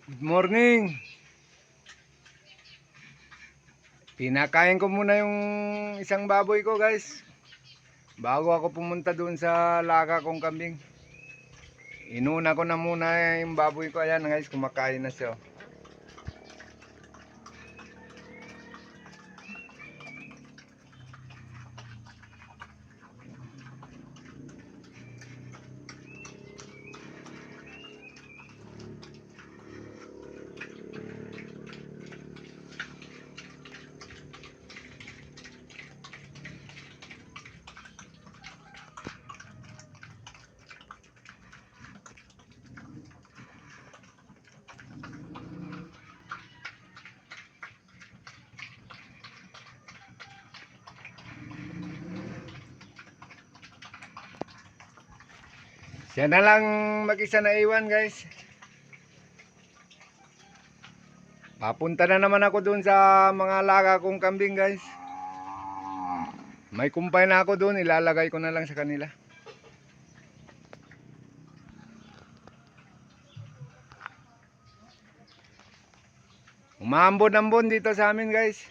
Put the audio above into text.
Good morning. Pinakain ko muna yung isang baboy ko, guys. Bago ako pumunta doon sa laga kong kambing. Inuna ko na muna yung baboy ko. Ayan, guys, kumakain na siya. Siya na lang mag-isa na iwan, guys. Papunta na naman ako doon sa mga laga kong kambing, guys. May kumpay na ako doon, ilalagay ko na lang sa kanila. Umambon-ambon dito sa amin, guys.